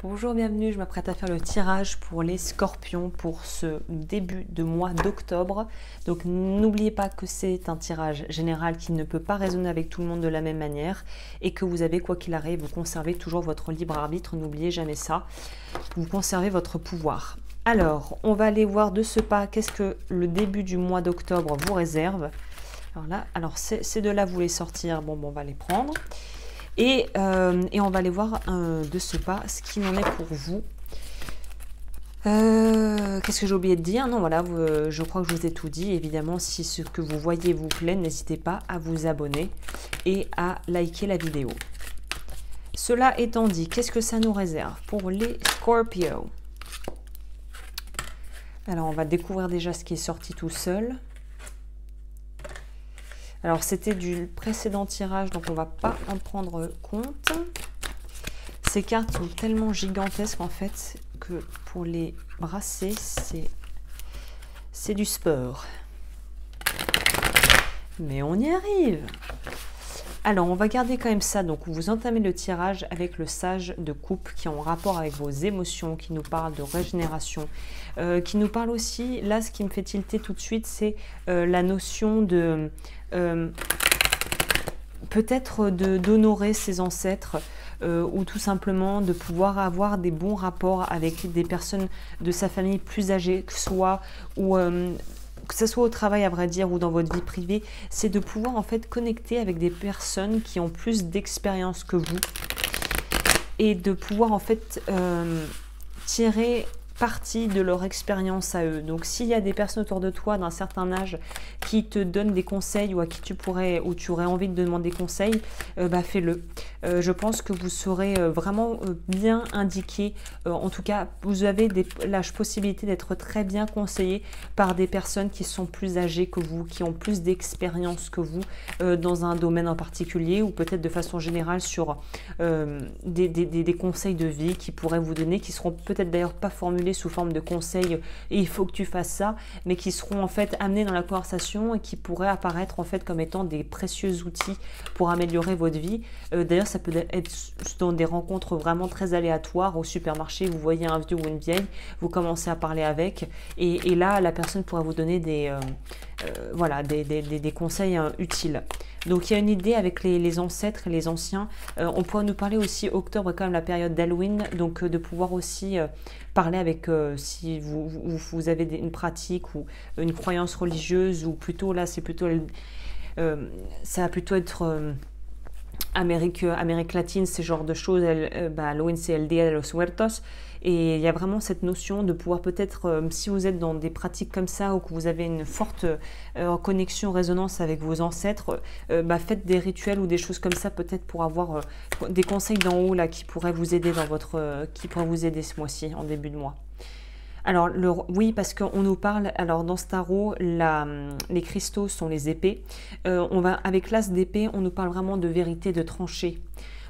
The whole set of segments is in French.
Bonjour, bienvenue, je m'apprête à faire le tirage pour les scorpions pour ce début de mois d'octobre. Donc n'oubliez pas que c'est un tirage général qui ne peut pas résonner avec tout le monde de la même manière et que vous avez, quoi qu'il arrive, vous conservez toujours votre libre arbitre, n'oubliez jamais ça. Vous conservez votre pouvoir. Alors, on va aller voir de ce pas qu'est-ce que le début du mois d'octobre vous réserve. Alors là, ces deux-là, vous les sortir, bon, on va les prendre. Et on va aller voir de ce pas ce qu'il en est pour vous. Qu'est-ce que j'ai oublié de dire? Non, voilà, je crois que je vous ai tout dit. Évidemment, si ce que vous voyez vous plaît, n'hésitez pas à vous abonner et à liker la vidéo. Cela étant dit, qu'est-ce que ça nous réserve pour les Scorpios? Alors, on va découvrir déjà ce qui est sorti tout seul. Alors, c'était du précédent tirage, donc on ne va pas en prendre compte. Ces cartes sont tellement gigantesques, en fait, que pour les brasser, c'est du sport. Mais on y arrive. Alors, on va garder quand même ça. Donc, vous entamez le tirage avec le sage de coupe qui est en rapport avec vos émotions, qui nous parle de régénération, qui nous parle aussi, là, ce qui me fait tilter tout de suite, c'est la notion de... peut-être d'honorer ses ancêtres ou tout simplement de pouvoir avoir des bons rapports avec des personnes de sa famille plus âgées que soi ou que ce soit au travail à vrai dire ou dans votre vie privée, c'est de pouvoir en fait connecter avec des personnes qui ont plus d'expérience que vous et de pouvoir en fait tirer partie de leur expérience à eux. Donc s'il y a des personnes autour de toi d'un certain âge qui te donnent des conseils ou à qui tu pourrais ou tu aurais envie de demander conseil, fais-le. Je pense que vous serez vraiment bien indiqué. En tout cas, vous avez la possibilité d'être très bien conseillé par des personnes qui sont plus âgées que vous, qui ont plus d'expérience que vous dans un domaine en particulier ou peut-être de façon générale sur des conseils de vie qui pourraient vous donner, qui seront peut-être d'ailleurs pas formulés sous forme de conseils et il faut que tu fasses ça, mais qui seront en fait amenés dans la conversation et qui pourraient apparaître en fait comme étant des précieux outils pour améliorer votre vie. D'ailleurs, ça peut être dans des rencontres vraiment très aléatoires au supermarché, vous voyez un vieux ou une vieille, vous commencez à parler avec et là, la personne pourra vous donner des conseils utiles. Donc il y a une idée avec les ancêtres et les anciens. On pourrait nous parler aussi, octobre est quand même la période d'Halloween, donc de pouvoir aussi parler avec, si vous avez une pratique ou une croyance religieuse, ou plutôt là c'est plutôt, ça va plutôt être Amérique latine, ce genre de choses. Halloween c'est El Día de los Muertos. Et il y a vraiment cette notion de pouvoir peut-être, si vous êtes dans des pratiques comme ça ou que vous avez une forte connexion, résonance avec vos ancêtres, faites des rituels ou des choses comme ça peut-être pour avoir des conseils d'en haut là qui pourraient vous aider qui pourraient vous aider ce mois-ci, en début de mois. Alors, oui, parce qu'on nous parle, alors dans ce tarot, les cristaux sont les épées. Avec l'as d'épée, on nous parle vraiment de vérité, de trancher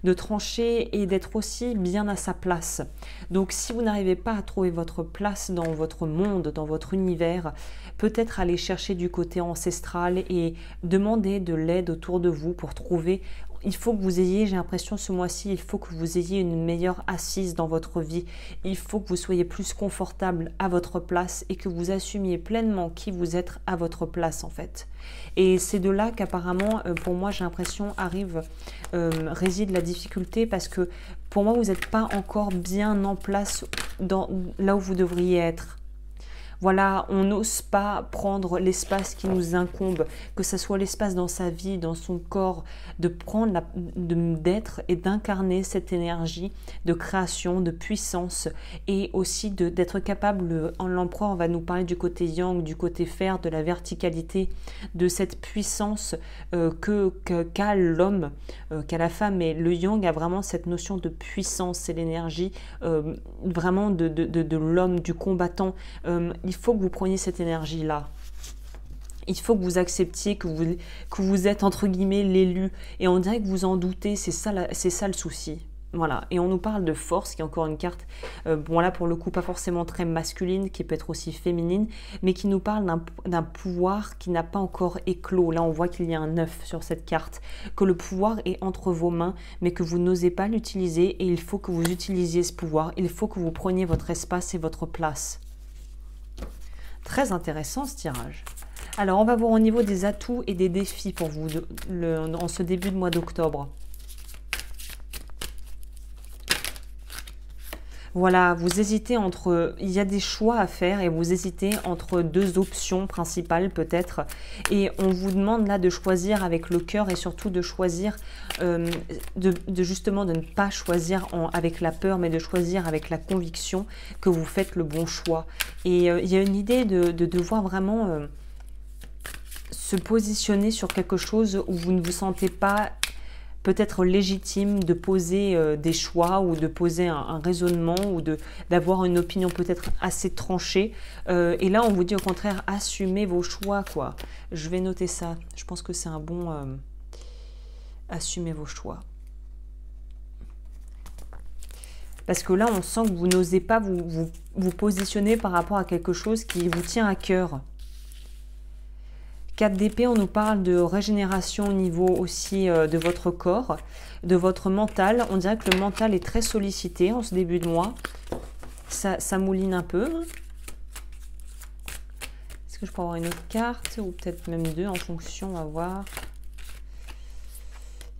et d'être aussi bien à sa place. Donc si vous n'arrivez pas à trouver votre place dans votre monde, dans votre univers, peut-être aller chercher du côté ancestral et demander de l'aide autour de vous pour trouver. Il faut que vous ayez, j'ai l'impression ce mois-ci, il faut que vous ayez une meilleure assise dans votre vie. Il faut que vous soyez plus confortable à votre place et que vous assumiez pleinement qui vous êtes à votre place en fait. Et c'est de là qu'apparemment, pour moi, j'ai l'impression, réside la difficulté parce que pour moi, vous n'êtes pas encore bien en place là où vous devriez être. Voilà, on n'ose pas prendre l'espace qui nous incombe, que ce soit l'espace dans sa vie, dans son corps, d'être et d'incarner cette énergie de création, de puissance et aussi d'être capable, en l'empereur, on va nous parler du côté yang, du côté fer, de la verticalité, de cette puissance qu'a l'homme, qu'a la femme. Et le yang a vraiment cette notion de puissance, c'est l'énergie vraiment de l'homme, du combattant. Il faut que vous preniez cette énergie-là. Il faut que vous acceptiez que vous êtes, entre guillemets, l'élu. Et on dirait que vous en doutez, c'est ça le souci. Voilà, et on nous parle de force, qui est encore une carte, bon là pour le coup pas forcément très masculine, qui peut être aussi féminine, mais qui nous parle d'un pouvoir qui n'a pas encore éclos. Là on voit qu'il y a un œuf sur cette carte, que le pouvoir est entre vos mains, mais que vous n'osez pas l'utiliser, et il faut que vous utilisiez ce pouvoir, il faut que vous preniez votre espace et votre place. Très intéressant ce tirage. Alors on va voir au niveau des atouts et des défis pour vous en ce début de mois d'octobre. Voilà, vous hésitez entre... Il y a des choix à faire et vous hésitez entre deux options principales peut-être. Et on vous demande là de choisir avec le cœur et surtout de choisir, justement de ne pas choisir avec la peur, mais de choisir avec la conviction que vous faites le bon choix. Et il y a une idée de devoir vraiment se positionner sur quelque chose où vous ne vous sentez pas peut-être légitime de poser des choix ou de poser un raisonnement ou d'avoir une opinion peut-être assez tranchée. Et là, on vous dit au contraire, assumez vos choix, quoi. Je vais noter ça. Je pense que c'est un bon... assumez vos choix. Parce que là, on sent que vous n'osez pas vous positionner par rapport à quelque chose qui vous tient à cœur. 4 d'épée, on nous parle de régénération au niveau aussi de votre corps, de votre mental. On dirait que le mental est très sollicité en ce début de mois. Ça mouline un peu. Est-ce que je peux avoir une autre carte ou peut-être même deux en fonction, on va voir.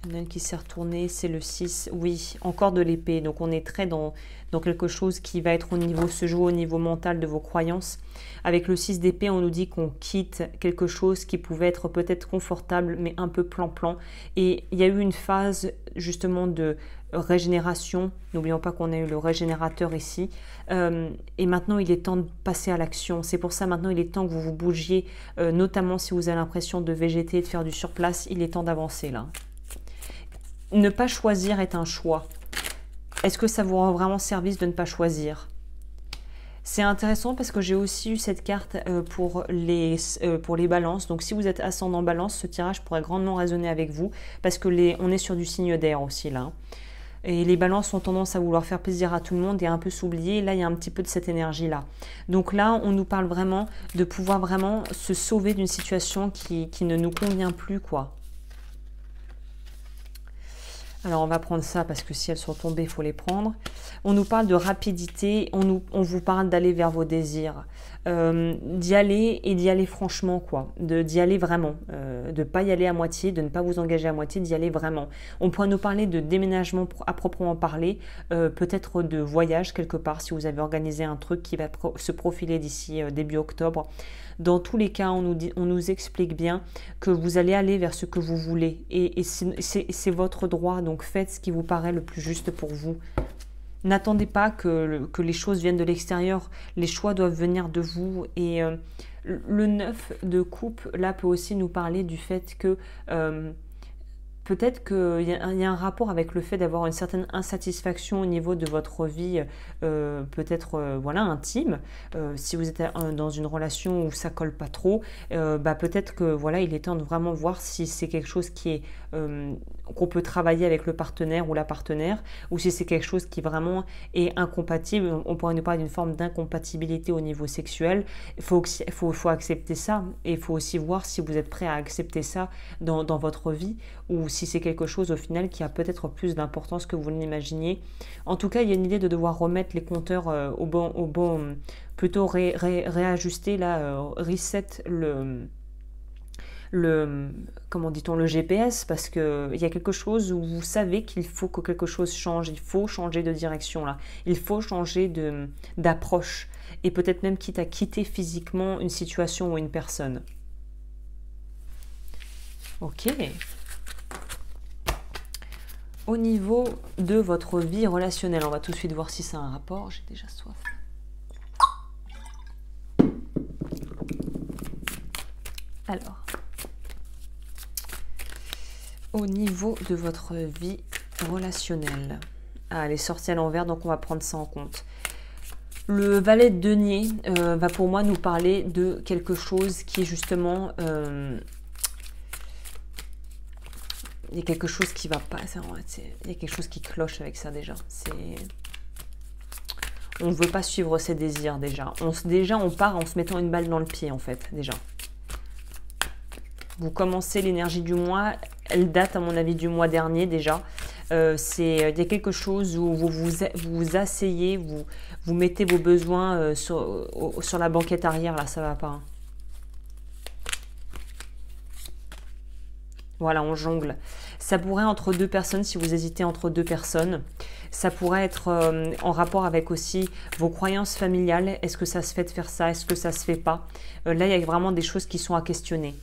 Il y en a une qui s'est retournée, c'est le 6. Oui, encore de l'épée. Donc on est très dans quelque chose qui va être se joue au niveau mental de vos croyances. Avec le 6 d'épée, on nous dit qu'on quitte quelque chose qui pouvait être peut-être confortable, mais un peu plan-plan. Et il y a eu une phase justement de régénération. N'oublions pas qu'on a eu le régénérateur ici. Et maintenant, il est temps de passer à l'action. C'est pour ça maintenant, il est temps que vous vous bougiez, notamment si vous avez l'impression de végéter, de faire du surplace. Il est temps d'avancer là. Ne pas choisir est un choix. Est-ce que ça vous rend vraiment service de ne pas choisir? C'est intéressant parce que j'ai aussi eu cette carte pour les balances. Donc si vous êtes ascendant balance, ce tirage pourrait grandement résonner avec vous parce que on est sur du signe d'air aussi là. Et les balances ont tendance à vouloir faire plaisir à tout le monde et un peu s'oublier. Là, il y a un petit peu de cette énergie-là. Donc là, on nous parle vraiment de pouvoir vraiment se sauver d'une situation qui ne nous convient plus, quoi. Alors, on va prendre ça parce que si elles sont tombées, il faut les prendre. On nous parle de rapidité, on vous parle d'aller vers vos désirs, d'y aller et d'y aller franchement, quoi. D'y aller vraiment, de ne pas y aller à moitié, de ne pas vous engager à moitié, d'y aller vraiment. On pourrait nous parler de déménagement à proprement parler, peut-être de voyage quelque part, si vous avez organisé un truc qui va se profiler d'ici début octobre. Dans tous les cas, on nous explique bien que vous allez aller vers ce que vous voulez. Et c'est votre droit, donc faites ce qui vous paraît le plus juste pour vous. N'attendez pas que les choses viennent de l'extérieur. Les choix doivent venir de vous. Et le 9 de coupe, là, peut aussi nous parler du fait que... peut-être qu'il y a un rapport avec le fait d'avoir une certaine insatisfaction au niveau de votre vie, peut-être voilà, intime. Si vous êtes dans une relation où ça colle pas trop, peut-être que voilà, il est temps de vraiment voir si c'est quelque chose qui est qu'on peut travailler avec le partenaire ou la partenaire, ou si c'est quelque chose qui vraiment est incompatible. On pourrait nous parler d'une forme d'incompatibilité au niveau sexuel. Il faut accepter ça, et il faut aussi voir si vous êtes prêt à accepter ça dans votre vie, ou si c'est quelque chose au final qui a peut-être plus d'importance que vous ne l'imaginiez. En tout cas, il y a une idée de devoir remettre les compteurs au bon plutôt réajuster là, reset comment dit-on, le GPS, parce que il y a quelque chose où vous savez qu'il faut que quelque chose change, il faut changer de direction là, il faut changer d'approche, et peut-être même quitte à quitter physiquement une situation ou une personne. Ok. Au niveau de votre vie relationnelle, on va tout de suite voir si ça a un rapport. J'ai déjà soif. Alors, au niveau de votre vie relationnelle, elle est sortie à l'envers, donc on va prendre ça en compte. Le valet de denier va pour moi nous parler de quelque chose qui est justement... il y a quelque chose qui va pas, il y a quelque chose qui cloche avec ça déjà. On ne veut pas suivre ses désirs déjà. Déjà, on part en se mettant une balle dans le pied, en fait, déjà. Vous commencez l'énergie du mois, elle date, à mon avis, du mois dernier, déjà. Il y a quelque chose où vous vous asseyez, vous mettez vos besoins sur la banquette arrière, là, ça va pas. Hein. Voilà, on jongle. Ça pourrait entre deux personnes, si vous hésitez entre deux personnes. Ça pourrait être en rapport avec aussi vos croyances familiales. Est-ce que ça se fait de faire ça? Est-ce que ça se fait pas? Là, il y a vraiment des choses qui sont à questionner.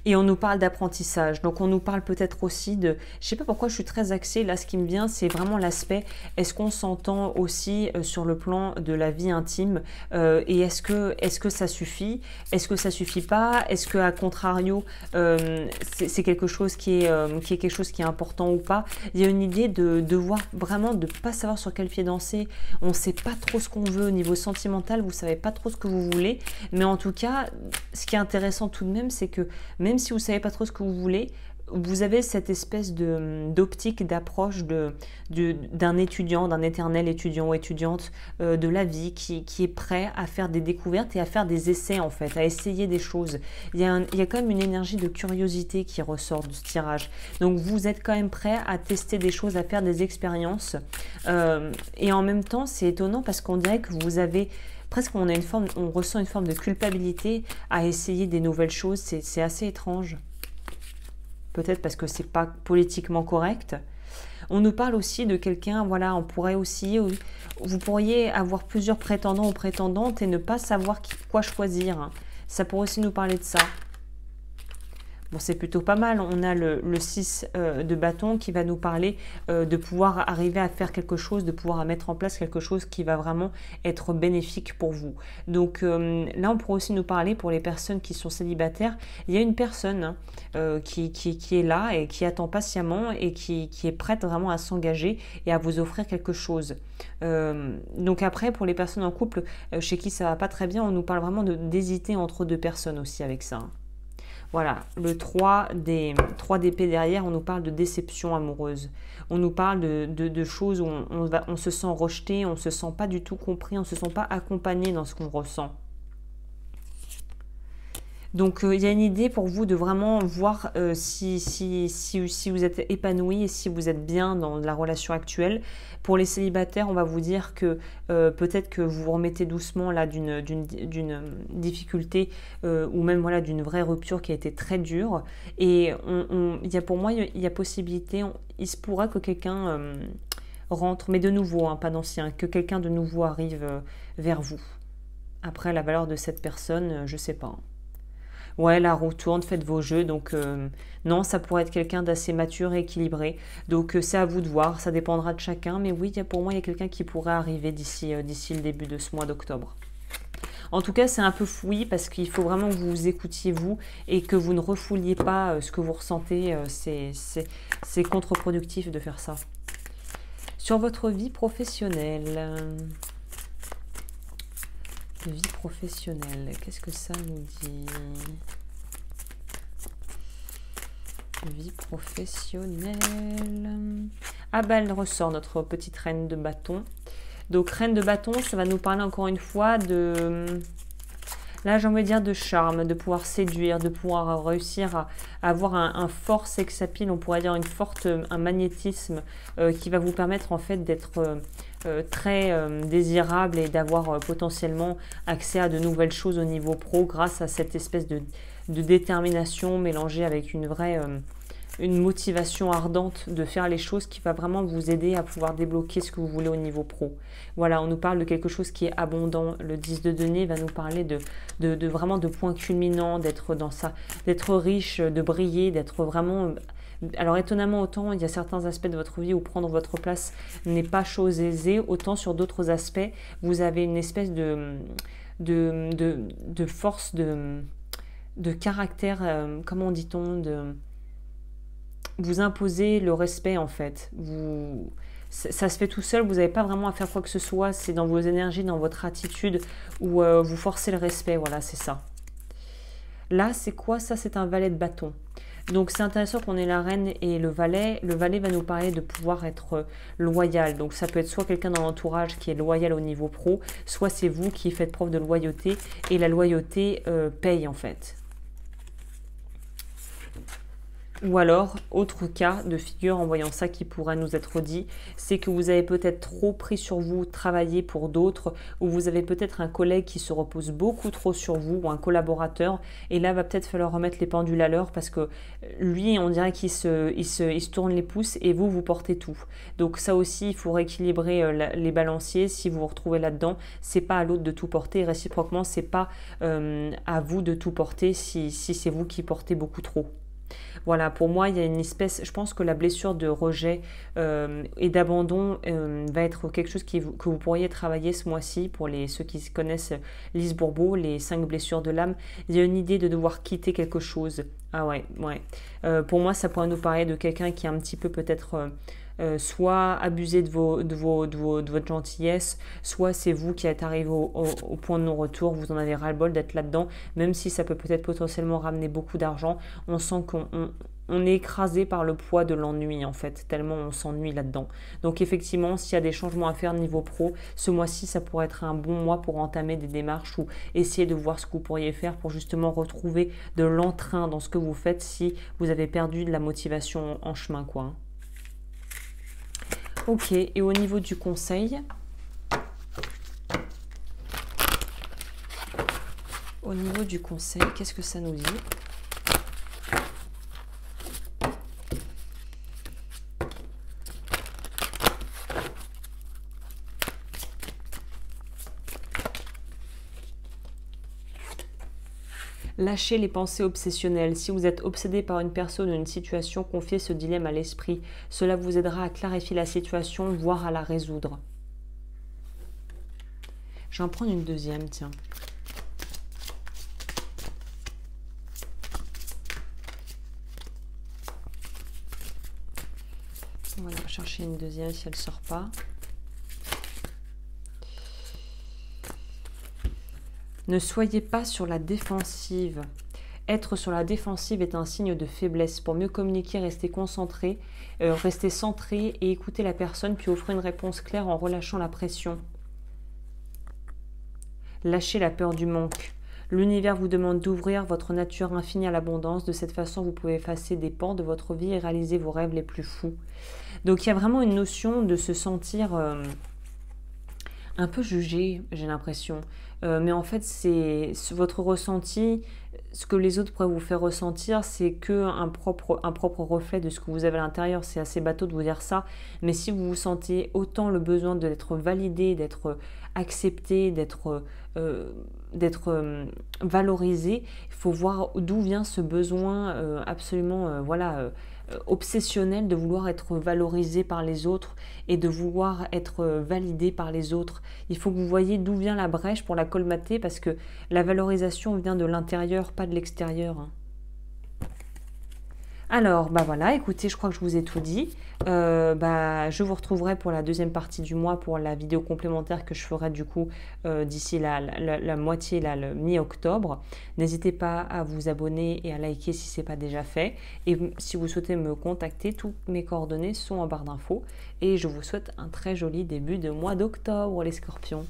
Et on nous parle d'apprentissage. Donc, on nous parle peut-être aussi de... Je ne sais pas pourquoi je suis très axée. Là, ce qui me vient, c'est vraiment l'aspect, est-ce qu'on s'entend aussi sur le plan de la vie intime et est-ce que ça suffit? Est-ce que ça suffit pas? Est-ce qu'à contrario, c'est quelque chose qui est quelque chose qui est important ou pas? Il y a une idée de voir vraiment, de ne pas savoir sur quel pied danser. On ne sait pas trop ce qu'on veut au niveau sentimental. Vous ne savez pas trop ce que vous voulez. Mais en tout cas, ce qui est intéressant tout de même, c'est que même si vous ne savez pas trop ce que vous voulez, vous avez cette espèce d'optique, d'approche d'un étudiant, d'un éternel étudiant ou étudiante de la vie qui est prêt à faire des découvertes et à faire des essais en fait, à essayer des choses. Il y a quand même une énergie de curiosité qui ressort de ce tirage. Donc vous êtes quand même prêt à tester des choses, à faire des expériences. Et en même temps, c'est étonnant parce qu'on dirait que vous avez... Presque on ressent une forme de culpabilité à essayer des nouvelles choses. C'est assez étrange. Peut-être parce que c'est pas politiquement correct. On nous parle aussi de quelqu'un, voilà, on pourrait aussi, vous pourriez avoir plusieurs prétendants ou prétendantes et ne pas savoir quoi choisir. Ça pourrait aussi nous parler de ça. Bon, c'est plutôt pas mal. On a le 6 de bâton qui va nous parler de pouvoir arriver à faire quelque chose, de pouvoir mettre en place quelque chose qui va vraiment être bénéfique pour vous. Donc là, on pourrait aussi nous parler pour les personnes qui sont célibataires. Il y a une personne qui est là et qui attend patiemment et qui est prête vraiment à s'engager et à vous offrir quelque chose. Donc après, pour les personnes en couple chez qui ça va pas très bien, on nous parle vraiment d'hésiter entre deux personnes aussi avec ça. Voilà, le 3 d'épée derrière, on nous parle de déception amoureuse. On nous parle de choses où on se sent rejeté, on ne se sent pas du tout compris, on ne se sent pas accompagné dans ce qu'on ressent. Donc, il y a une idée pour vous de vraiment voir si vous êtes épanoui et si vous êtes bien dans la relation actuelle. Pour les célibataires, on va vous dire que peut-être que vous vous remettez doucement là d'une difficulté ou même voilà, d'une vraie rupture qui a été très dure. Et pour moi, il y a possibilité, il se pourra que quelqu'un rentre, mais de nouveau, hein, pas d'ancien, que quelqu'un de nouveau arrive vers vous. Après, la valeur de cette personne, je ne sais pas. Ouais, la roue tourne, faites vos jeux. Donc, non, ça pourrait être quelqu'un d'assez mature et équilibré. Donc, c'est à vous de voir. Ça dépendra de chacun. Mais oui, pour moi, il y a quelqu'un qui pourrait arriver d'ici le début de ce mois d'octobre. En tout cas, c'est un peu fouillis parce qu'il faut vraiment que vous vous écoutiez vous et que vous ne refouliez pas ce que vous ressentez. C'est contre-productif de faire ça. Sur votre vie professionnelle... Vie professionnelle, qu'est-ce que ça nous dit? Vie professionnelle. Ah ben, elle ressort, notre petite reine de bâton. Donc, reine de bâton, ça va nous parler encore une fois de... Là, j'ai envie de dire de charme, de pouvoir séduire, de pouvoir réussir à avoir un fort sex appeal, on pourrait dire un magnétisme qui va vous permettre en fait d'être très désirable et d'avoir potentiellement accès à de nouvelles choses au niveau pro grâce à cette espèce de détermination mélangée avec une motivation ardente de faire les choses qui va vraiment vous aider à pouvoir débloquer ce que vous voulez au niveau pro. Voilà, on nous parle de quelque chose qui est abondant. Le 10 de denier va nous parler de vraiment de points culminants, d'être riche, de briller, d'être vraiment... Alors étonnamment, autant il y a certains aspects de votre vie où prendre votre place n'est pas chose aisée, autant sur d'autres aspects, vous avez une espèce de force, de caractère, comment dit-on, vous imposez le respect en fait. Ça se fait tout seul, vous n'avez pas vraiment à faire quoi que ce soit, c'est dans vos énergies, dans votre attitude où vous forcez le respect, voilà, c'est ça. Là, c'est quoi ça? C'est un valet de bâton. Donc c'est intéressant qu'on ait la reine et le valet. Le valet va nous parler de pouvoir être loyal. Donc ça peut être soit quelqu'un dans l'entourage qui est loyal au niveau pro, soit c'est vous qui faites preuve de loyauté. Et la loyauté paye en fait. Ou alors, autre cas de figure en voyant ça qui pourrait nous être dit, c'est que vous avez peut-être trop pris sur vous, travaillé pour d'autres, ou vous avez peut-être un collègue qui se repose beaucoup trop sur vous, ou un collaborateur, et là, va peut-être falloir remettre les pendules à l'heure, parce que lui, on dirait qu'il se tourne les pouces, et vous, vous portez tout. Donc ça aussi, il faut rééquilibrer les balanciers, si vous vous retrouvez là-dedans, c'est pas à l'autre de tout porter, et réciproquement, c'est pas à vous de tout porter si c'est vous qui portez beaucoup trop. Voilà, pour moi, il y a une espèce, je pense que la blessure de rejet et d'abandon va être quelque chose que vous pourriez travailler ce mois-ci pour ceux qui connaissent Lise Bourbeau, les 5 blessures de l'âme. Il y a une idée de devoir quitter quelque chose. Ah ouais, ouais. Pour moi, ça pourrait nous parler de quelqu'un qui est un petit peu peut-être soit abusé de votre gentillesse, soit c'est vous qui êtes arrivé au point de non-retour, vous en avez ras-le-bol d'être là-dedans, même si ça peut peut-être potentiellement ramener beaucoup d'argent, on sent qu'on est écrasé par le poids de l'ennui en fait, tellement on s'ennuie là-dedans. Donc effectivement, s'il y a des changements à faire niveau pro, ce mois-ci, ça pourrait être un bon mois pour entamer des démarches ou essayer de voir ce que vous pourriez faire pour justement retrouver de l'entrain dans ce que vous faites si vous avez perdu de la motivation en chemin, quoi. Ok, et au niveau du conseil, qu'est-ce que ça nous dit? Lâchez les pensées obsessionnelles. Si vous êtes obsédé par une personne ou une situation, confiez ce dilemme à l'esprit. Cela vous aidera à clarifier la situation, voire à la résoudre. Je vais en prendre une deuxième, tiens. On va chercher une deuxième si elle ne sort pas. Ne soyez pas sur la défensive. Être sur la défensive est un signe de faiblesse. Pour mieux communiquer, restez concentré, restez centré et écoutez la personne, puis offrez une réponse claire en relâchant la pression. Lâchez la peur du manque. L'univers vous demande d'ouvrir votre nature infinie à l'abondance. De cette façon, vous pouvez effacer des pans de votre vie et réaliser vos rêves les plus fous. Donc, il y a vraiment une notion de se sentir un peu jugé, j'ai l'impression. Mais en fait, c'est votre ressenti, ce que les autres pourraient vous faire ressentir, c'est qu'un propre reflet de ce que vous avez à l'intérieur. C'est assez bateau de vous dire ça, mais si vous vous sentez autant le besoin d'être validé, d'être accepté, d'être valorisé, il faut voir d'où vient ce besoin absolument obsessionnel de vouloir être valorisé par les autres et de vouloir être validé par les autres. Il faut que vous voyez d'où vient la brèche pour la colmater, parce que la valorisation vient de l'intérieur, pas de l'extérieur. Alors, bah voilà, écoutez, je crois que je vous ai tout dit. Je vous retrouverai pour la deuxième partie du mois pour la vidéo complémentaire que je ferai du coup d'ici la moitié, le mi-octobre. N'hésitez pas à vous abonner et à liker si ce n'est pas déjà fait. Et si vous souhaitez me contacter, toutes mes coordonnées sont en barre d'infos. Et je vous souhaite un très joli début de mois d'octobre, les scorpions.